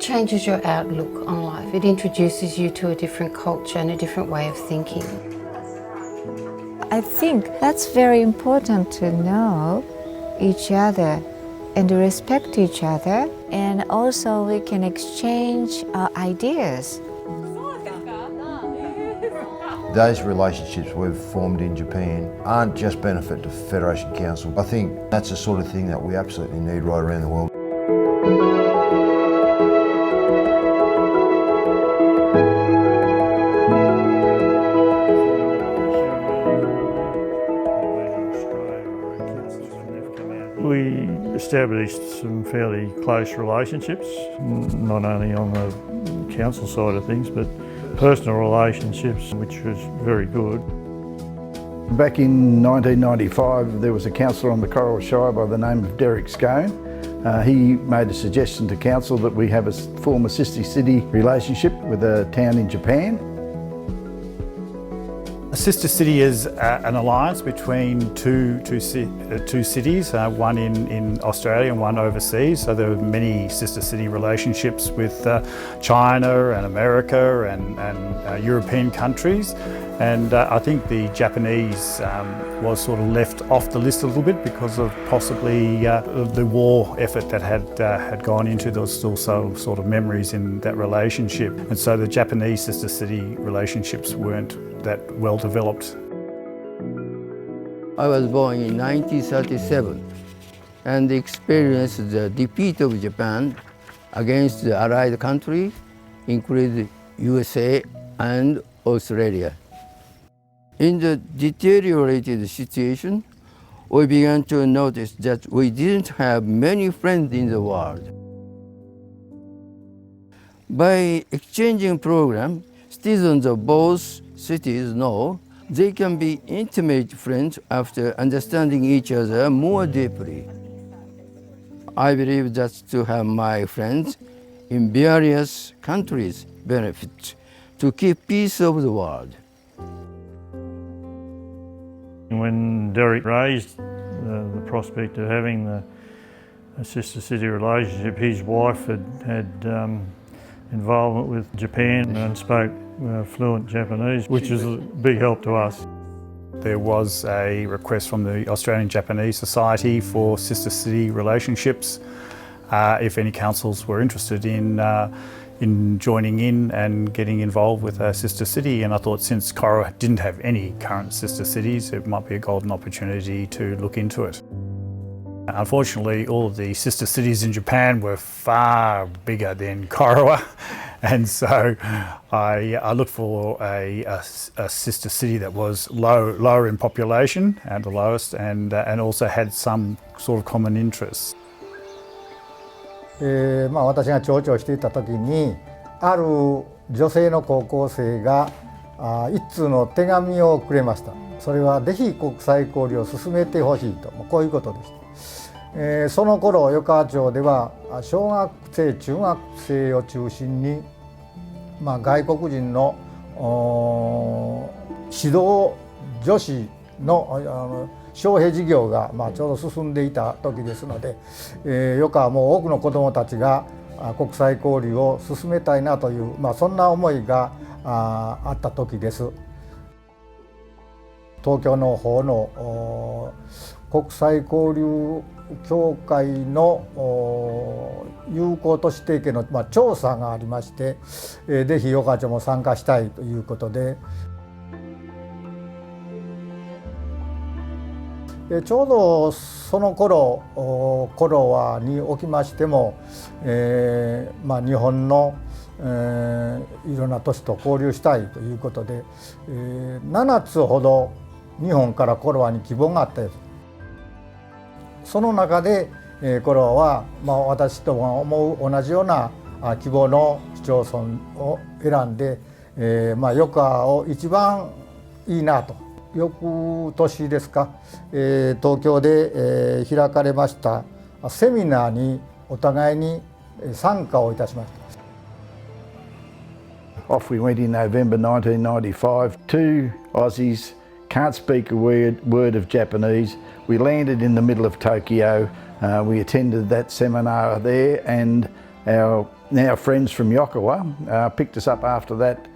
it changes your outlook on life. It introduces you to a different culture and a different way of thinking. I think that's very important to know each other and to respect each other, and also we can exchange ideas. Those relationships we've formed in Japan aren't just benefit to Federation Council. I think that's the sort of thing that we absolutely need right around the world. We established some fairly close relationships, not only on the council side of things, but personal relationships, which was very good. Back in 1995, there was a councillor on the Coral Shire by the name of Derek Scone. He made a suggestion to council that we have a form a sister city relationship with a town in Japan. A sister city is an alliance between two cities, one in Australia and one overseas. So there are many sister city relationships with China and America and European countries. And I think the Japanese was sort of left off the list a little bit because of possibly the war effort that had gone into. There was still sort of memories in that relationship. And so the Japanese sister city relationships weren't that well developed. I was born in 1937 and experienced the defeat of Japan against the Allied country, including USA and Australia. In the deteriorated situation, we began to notice that we didn't have many friends in the world. By exchanging programs, citizens of both cities know they can be intimate friends after understanding each other more deeply. I believe that to have my friends in various countries benefit to keep peace of the world. When Derek raised the prospect of having a sister city relationship, his wife had involvement with Japan and spoke fluent Japanese, which was a big help to us. There was a request from the Australian Japanese Society for sister city relationships, if any councils were interested in joining in and getting involved with a sister city. And I thought since Corowa didn't have any current sister cities, it might be a golden opportunity to look into it. Unfortunately, all of the sister cities in Japan were far bigger than Corowa, and so I looked for a sister city that was lower in population and the lowest, and also had some sort of common interests. 私が町長をしていた時に、ある女性の高校生が一通の手紙をくれました。それはぜひ国際交流を進めてほしいと、こういうことでした。その頃横川町では小学生中学生を中心に、外国人の指導女子の招聘事業がちょうど進んでいた時ですので、横川も多くの子どもたちが国際交流を進めたいなという、そんな思いがあった時です。東京の方の国際交流協会の友好都市提携の調査がありまして、ぜひ横川町も参加したいということで、ちょうどその頃コロワにおきましても、日本の、いろんな都市と交流したいということで、7つほど日本からコロワに希望があったです。その中で、コロワは、私とも思う同じような希望の市町村を選んで、横川を一番いいなと。翌年ですか、東京で、開かれましたセミナーにお互いに参加をいたしました。 Off we went in November 1995. Two Aussies can't speak a word of Japanese. We landed in the middle of Tokyo. We attended that seminar there, and our now friends from Yokawa picked us up after that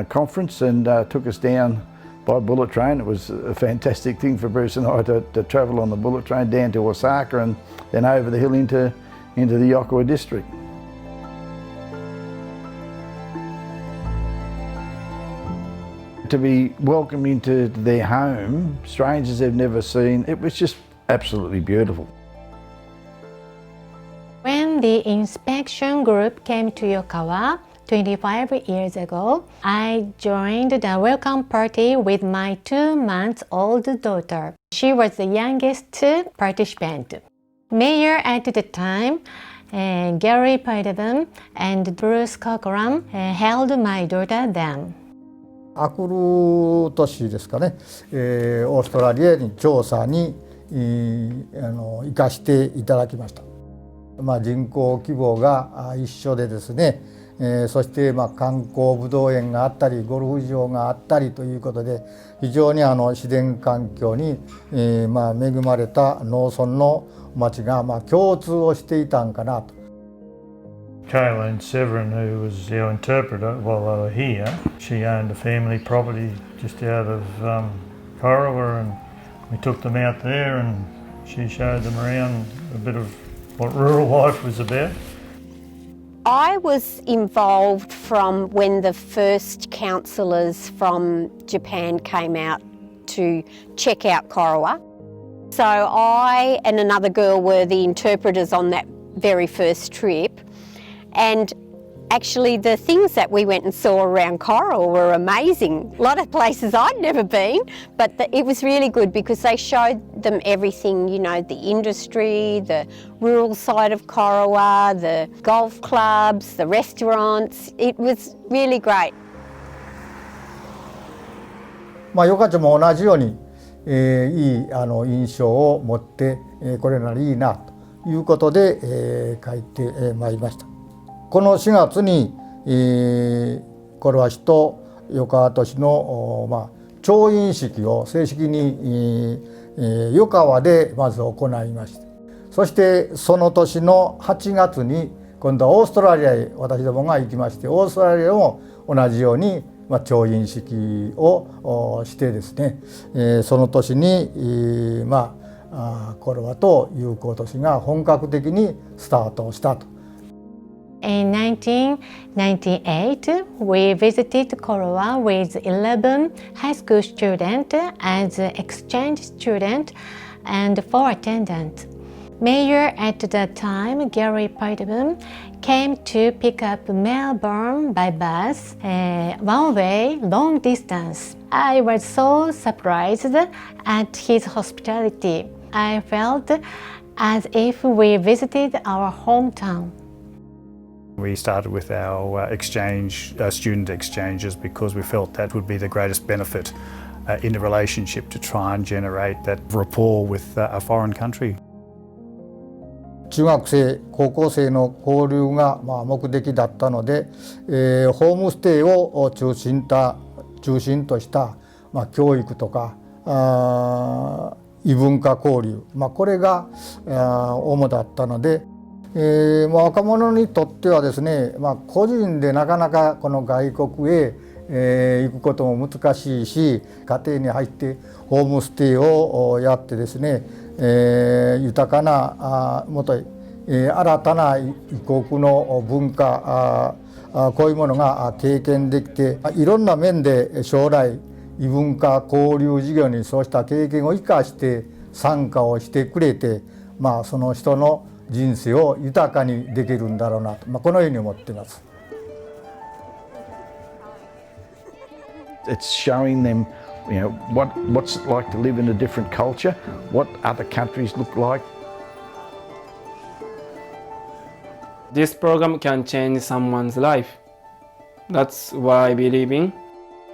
conference and took us down by bullet train. It was a fantastic thing for Bruce and I to travel on the bullet train down to Osaka and then over the hill into the Yokawa district. To be welcomed into their home, strangers they've never seen, it was just absolutely beautiful. When the inspection group came to Yokawa 25 years ago, I joined the welcome party with my 2-month-old daughter. She was the youngest participant. Mayor at the time, Gary Paidevin and Bruce Cochran held my daughter then. あくる年ですかね、オーストラリアに調査に行かしていただきました。人口規模が一緒でですね、そして観光ぶどう園があったりゴルフ場があったりということで非常に自然環境に恵まれた農村の町が共通をしていたんかなと。Kayleen Severin, who was our interpreter while they were here, she owned a family property just out of Corowa, and we took them out there and she showed them around a bit of what rural life was about. I was involved from when the first councillors from Japan came out to check out Corowa. So I and another girl were the interpreters on that very first trip. And actually the things that we went and saw around Corowa were amazing. A lot of places I'd never been, but it was really good because they showed them everything, you know, the industry, the rural side of Corowa, the golf clubs, the restaurants. It was really great. ヨカチョも同じように、いい印象を持ってこれならいいなということで、帰ってまいりました。この4月に、コロワ市とヨカワ都市の、調印式を正式に、ヨカワでまず行いまして、そしてその年の8月に今度はオーストラリアへ私どもが行きまして、オーストラリアも同じように、調印式をしてですね、その年に、コロワと友好都市が本格的にスタートしたと。In 1998, we visited Corowa with 11 high school students as exchange students and 4 attendants. Mayor at the time, Gary Paidevin, came to pick up Melbourne by bus, one way, long distance. I was so surprised at his hospitality. I felt as if we visited our hometown. We started with our student exchanges because we felt that would be the greatest benefit in a relationship to try and generate that rapport with a foreign country. 中学生、高校生の交流が目的だったので、ホームステイを中心とした、教育とか異文化交流、これが主だったので、若者にとってはですね、個人でなかなかこの外国へ、行くことも難しいし、家庭に入ってホームステイをやってですね、豊かな新たな異国の文化こういうものが経験できて、いろんな面で将来異文化交流事業にそうした経験を生かして参加をしてくれて、その人の人生を豊かにできるんだろうなと、このように思っています。It's showing them, what's it like to live in a different culture, what other countries look like. This program can change someone's life. That's what I believe in.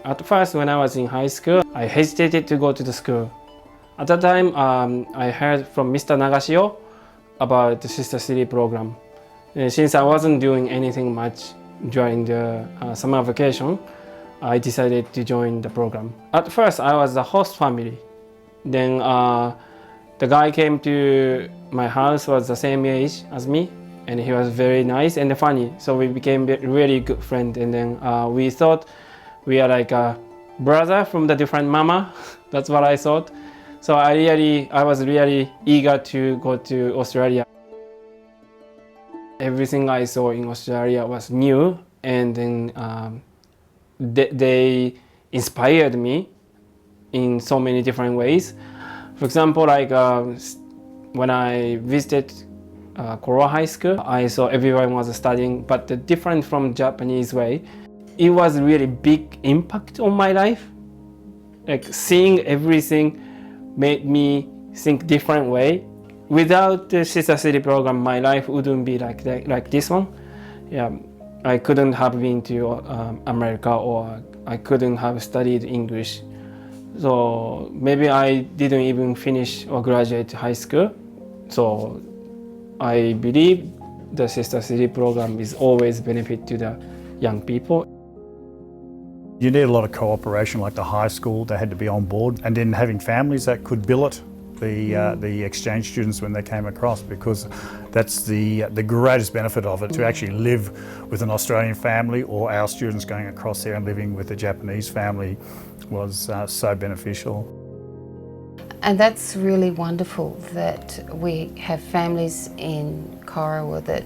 At first, when I was in high school, I hesitated to go to the school. At that time, I heard from Mr. Nagashio about the Sister City program. Since I wasn't doing anything much during the summer vacation, I decided to join the program. At first, I was the host family. Then the guy came to my house was the same age as me. and he was very nice and funny. So we became really good friends, and then we thought we are like a brother from the different mama. That's what I thought. So I was really eager to go to Australia. Everything I saw in Australia was new, and then they inspired me in so many different ways. For example, like when I visited Korowa High School, I saw everyone was studying, but different from Japanese way. It was really big impact on my life. Like seeing everything made me think different way. Without the Sister City program, my life wouldn't be like this one. Yeah, I couldn't have been to America, or I couldn't have studied English. So maybe I didn't even finish or graduate high school. So I believe the Sister City program is always benefit to the young people. You need a lot of cooperation, like the high school, they had to be on board, and then having families that could billet the exchange students when they came across, because that's the greatest benefit of it, to actually live with an Australian family, or our students going across there and living with a Japanese family was so beneficial. And that's really wonderful that we have families in Korowa that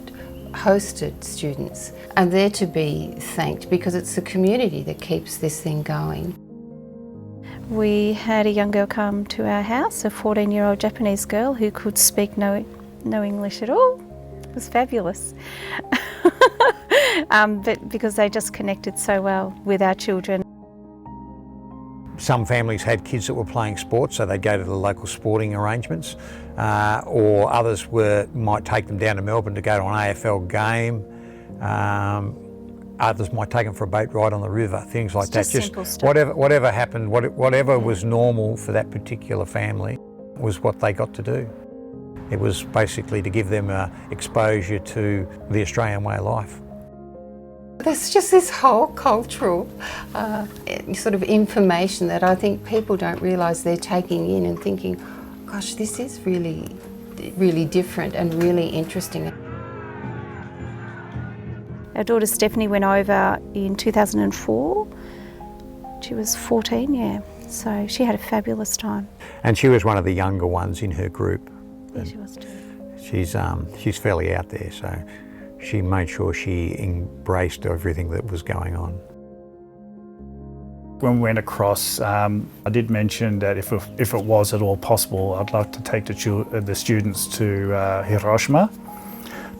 hosted students, and they're to be thanked, because it's the community that keeps this thing going. We had a young girl come to our house, a 14-year-old Japanese girl who could speak no English at all. It was fabulous. But because they just connected so well with our children. Some families had kids that were playing sports, so they'd go to the local sporting arrangements, or others might take them down to Melbourne to go to an AFL game. Others might take them for a boat ride on the river, things like that. Just whatever happened, whatever was normal for that particular family was what they got to do. It was basically to give them exposure to the Australian way of life. There's just this whole cultural sort of information that I think people don't realise they're taking in and thinking, gosh, this is really, really different and really interesting. Our daughter Stephanie went over in 2004. She was 14, yeah. So she had a fabulous time. And she was one of the younger ones in her group. Yeah, she was too. She's fairly out there, so she made sure she embraced everything that was going on. When we went across, I did mention that if it was at all possible, I'd like to take the students to Hiroshima,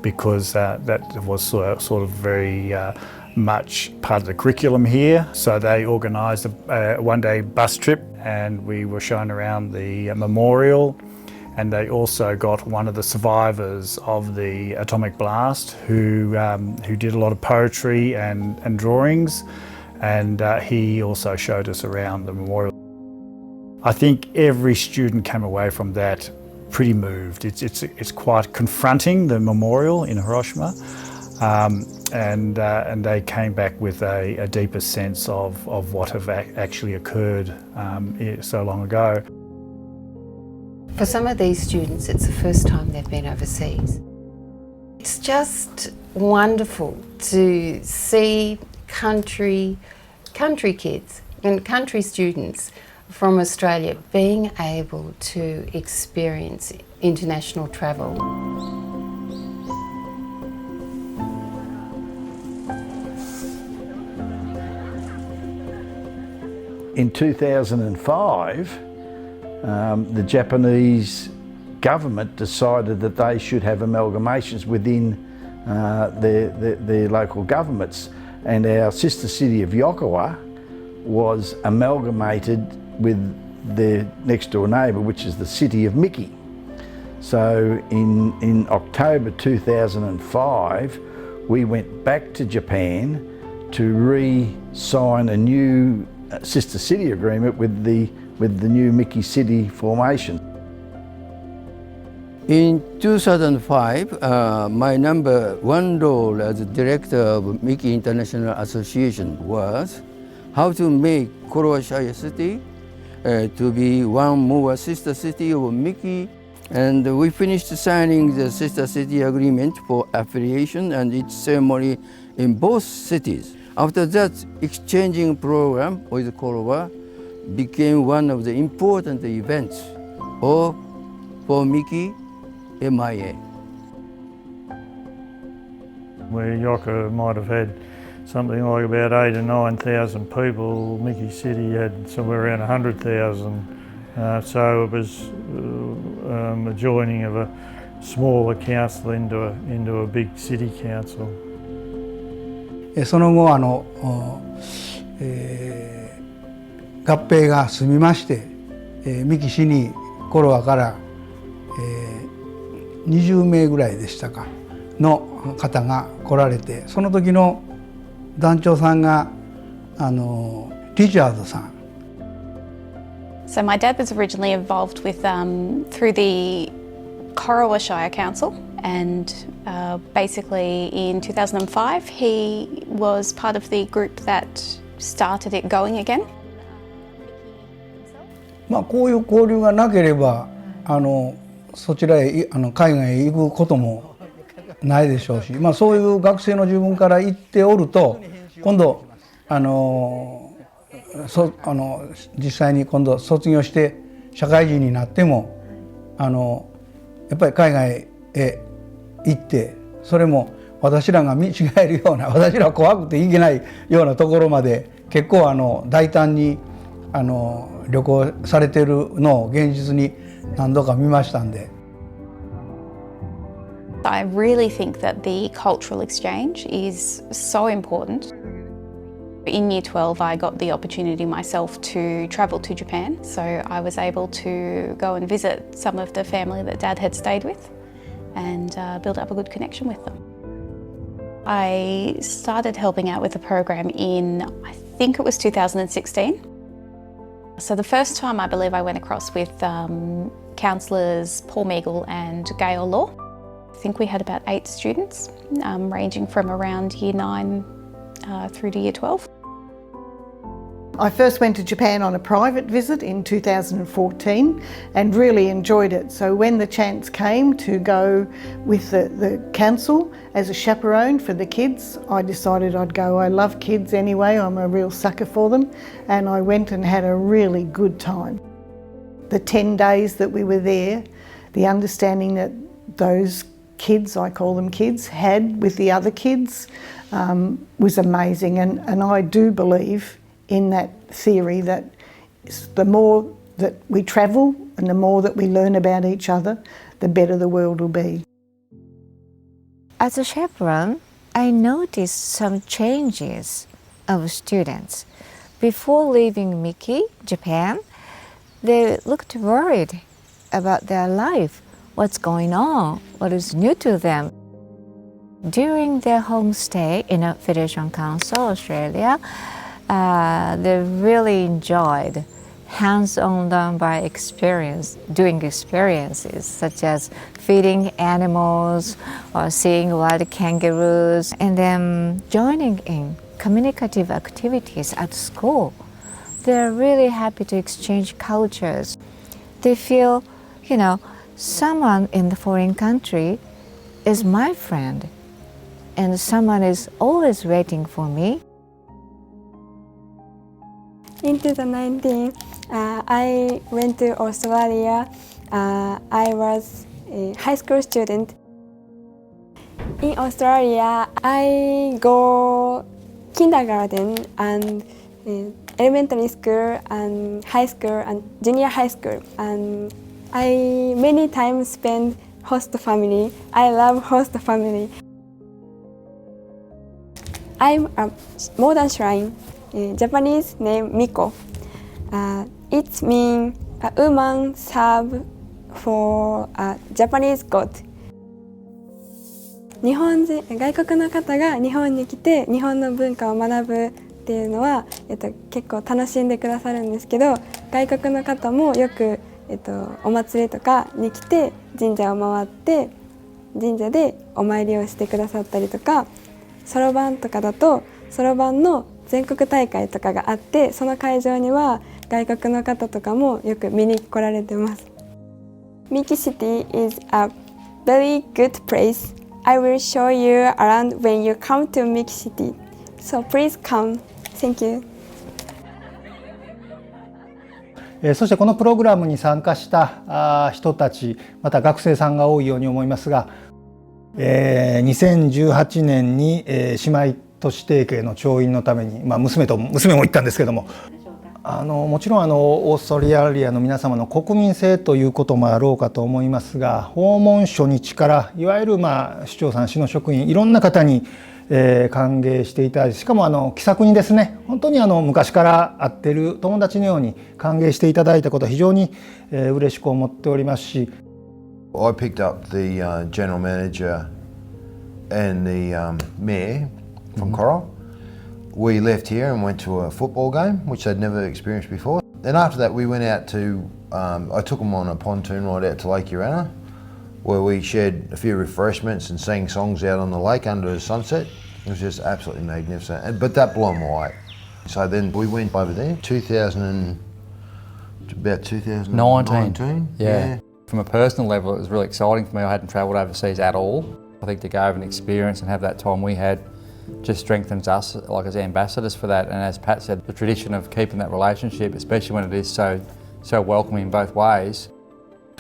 because that was sort of very much part of the curriculum here. So they organised a one-day bus trip, and we were shown around the memorial, and they also got one of the survivors of the atomic blast who did a lot of poetry and drawings, and he also showed us around the memorial. I think every student came away from that pretty moved. It's quite confronting, the memorial in Hiroshima, and they came back with a deeper sense of what have actually occurred so long ago. For some of these students, it's the first time they've been overseas. It's just wonderful to see country kids and country students from Australia being able to experience international travel. In 2005, the Japanese government decided that they should have amalgamations within their local governments, and our sister city of Yokawa was amalgamated with their next door neighbour, which is the city of Miki. So in October 2005, we went back to Japan to re-sign a new sister city agreement with the new Miki city formation. In 2005, my number one role as director of Miki International Association was how to make Korowa Shire City to be one more sister city of Miki. And we finished signing the sister city agreement for affiliation and its ceremony in both cities. After that, exchanging program with Korowa became one of the important events for Miki MIA. Where Yoka might have had something like about 8,000 or 9,000 people, Miki City had somewhere around 100,000. So it was a joining of a smaller council into a big city council. その後合併が済みまして、三木市にコロアから、20名ぐらいでしたかの方が来られて、その時の団長さんがリチャードさん。So my dad was originally involved with through the Corowa Shire Council, and basically in 2005 he was part of the group that started it going again. こういう交流がなければそちらへ海外へ行くこともないでしょうし、そういう学生の自分から行っておると今度実際に今度卒業して社会人になってもやっぱり海外へ行ってそれも私らが見違えるような私らは怖くて行けないようなところまで結構大胆に旅行されているのを現実に何度か見ましたんで。I really think that the cultural exchange is so important. In Year 12 I got the opportunity myself to travel to Japan, so I was able to go and visit some of the family that Dad had stayed with and build up a good connection with them. I started helping out with the program in, I think it was 2016. So the first time I believe I went across with counsellors Paul Meagle and Gail Law. I think we had about 8 students ranging from around Year 9 through to Year 12. I first went to Japan on a private visit in 2014 and really enjoyed it. So when the chance came to go with the council as a chaperone for the kids, I decided I'd go. I love kids anyway, I'm a real sucker for them, and I went and had a really good time. The 10 days that we were there, the understanding that those kids, I call them kids, had with the other kids was amazing, and I do believe in that theory that the more that we travel and the more that we learn about each other, the better the world will be. As a chaperone, I noticed some changes of students. Before leaving Miki, Japan, they looked worried about their life, what's going on, what is new to them. During their homestay in a Federation Council, Australia, they really enjoyed hands-on learn by experience, doing experiences such as feeding animals or seeing wild kangaroos, and then joining in communicative activities at school. They're really happy to exchange cultures. They feel, someone in the foreign country is my friend, and someone is always waiting for me. In 2019, I went to Australia. I was a high school student. In Australia, I go kindergarten and elementary school and high school and junior high school. And I many times spend host family. I love host family. I'm a modern shrine. Japanese name Miko. It means a woman serve for a Japanese god. 外国の方が日本に来て日本の文化を学ぶっていうのは、結構楽しんでくださるんですけど、外国の方もよく、お祭りとかに来て神社を回って神社でお参りをしてくださったりとか、そろばんとかだとそろばんの全国大会とかがあって、その会場には外国の方とかもよく見に来られてます。Miki City is a very good place. I will show you around when you come to Miki City. So please come. Thank you. そしてこのプログラムに参加した人たち、また学生さんが多いように思いますが、2018年に姉妹都市提携の調印のために、娘も行ったんですけども、もちろんオーストラリアの皆様の国民性ということもあろうかと思いますが、訪問初日からいわゆる市長さん、市の職員いろんな方に歓迎していただいて、しかも気さくにですね、本当に昔から会っている友達のように歓迎していただいたことは非常に嬉しく思っておりますし。I picked up the general manager and the mayor from Coral. We left here and went to a football game, which they'd never experienced before. Then after that, we went out to. I took them on a pontoon ride out to Lake Urana, where we shared a few refreshments and sang songs out on the lake under the sunset. It was just absolutely magnificent, but that blew them away. So then we went over there, about 2019. Yeah. From a personal level, it was really exciting for me. I hadn't travelled overseas at all. I think to go over and experience and have that time we had just strengthens us like as ambassadors for that. And as Pat said, the tradition of keeping that relationship, especially when it is so welcoming both ways.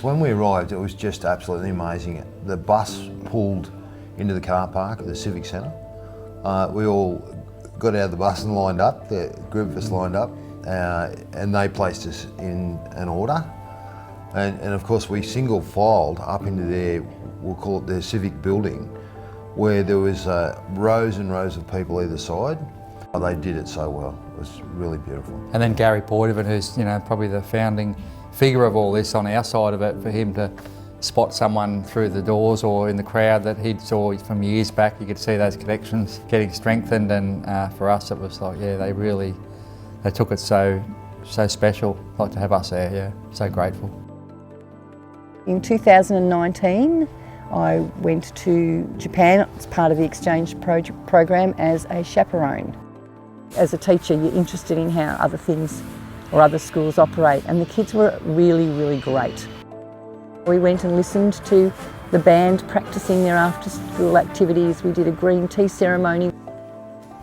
When we arrived, it was just absolutely amazing. The bus pulled into the car park at the Civic Centre. We all got out of the bus and lined up, the group of us lined up, and they placed us in an order. And of course we single filed up into their, we'll call it their civic building, where there was rows and rows of people either side. They did it so well. It was really beautiful. And then Gary Poitevin, who's probably the founding figure of all this on our side of it, for him to spot someone through the doors or in the crowd that he'd saw from years back, you could see those connections getting strengthened, and for us it was like, yeah, they took it so special, like to have us there, yeah, so grateful. In 2019, I went to Japan as part of the exchange program as a chaperone. As a teacher, you're interested in how other things or other schools operate, and the kids were really, really great. We went and listened to the band practicing their after-school activities. We did a green tea ceremony.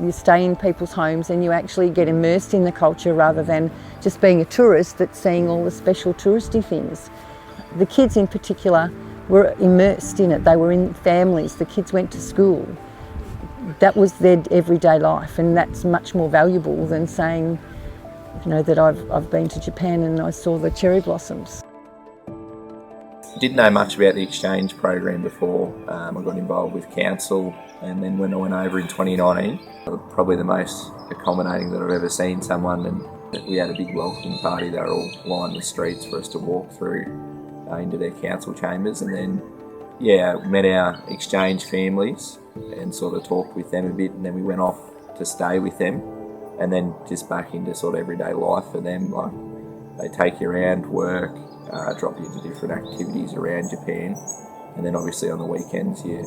You stay in people's homes and you actually get immersed in the culture rather than just being a tourist that's seeing all the special touristy things. The kids in particular were immersed in it. They were in families. The kids went to school. That was their everyday life, and that's much more valuable than saying, that I've been to Japan and I saw the cherry blossoms. Didn't know much about the exchange program before. I got involved with council, and then when I went over in 2019, probably the most accommodating that I've ever seen someone, and we had a big welcoming party. They were all lined the streets for us to walk through into their council chambers, and then met our exchange families and sort of talked with them a bit, and then we went off to stay with them, and then just back into sort of everyday life for them. Like, they take you around work, drop you into different activities around Japan, and then obviously on the weekends they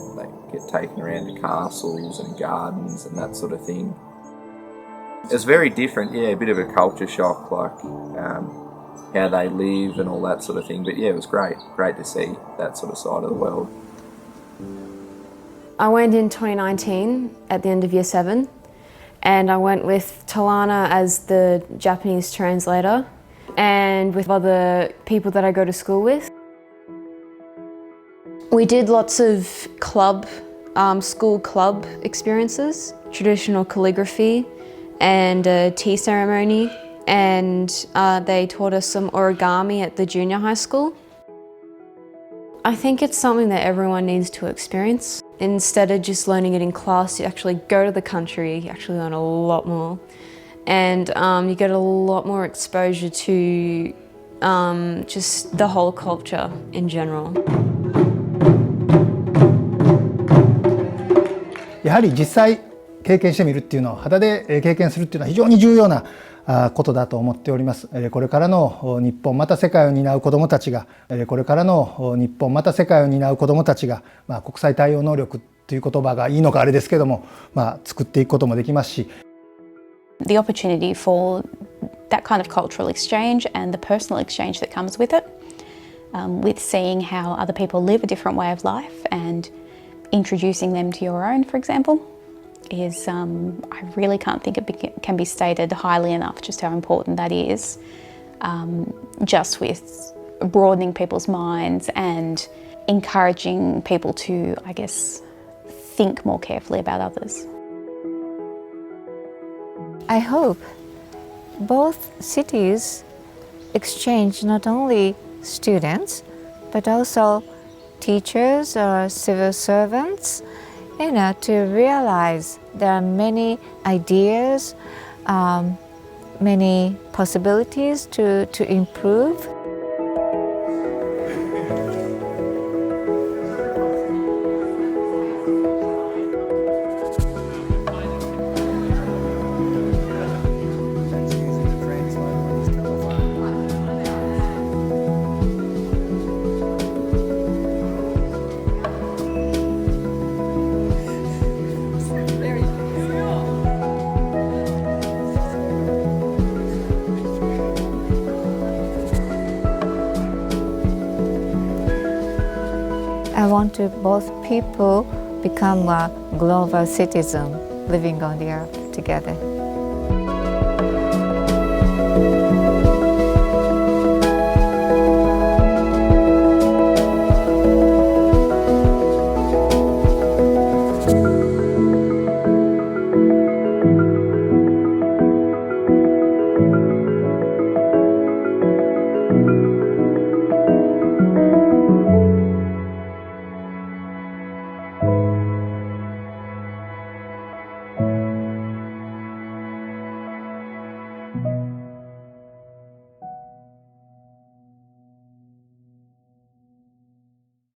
get taken around to castles and gardens and that sort of thing. It's very different, a bit of a culture shock, like how they live and all that sort of thing, but it was great to see that sort of side of the world. I went in 2019 at the end of year 7, and I went with Talana as the Japanese translator and with other people that I go to school with. We did lots of school club experiences, traditional calligraphy and a tea ceremony, and they taught us some origami at the junior high school. I think it's something that everyone needs to experience. Instead of just learning it in class, you actually go to the country, you actually learn a lot more. And you get a lot more exposure to just the whole culture in general. やはり実際経験してみるっていうのを肌で経験するっていうのは非常に重要なことだと思っております。これからの日本また世界を担う子どもたちが国際対応能力という言葉がいいのかあれですけども、作っていくこともできますし。The opportunity for that kind of cultural exchange and the personal exchange that comes with it with seeing how other people live a different way of life and introducing them to your own, for example, is, I really can't think it can be stated highly enough just how important that is, just with broadening people's minds and encouraging people to, I guess, think more carefully about others. I hope both cities exchange not only students but also teachers or civil servants, to realize there are many ideas, many possibilities to improve. I want to both people become a global citizen living on the earth together.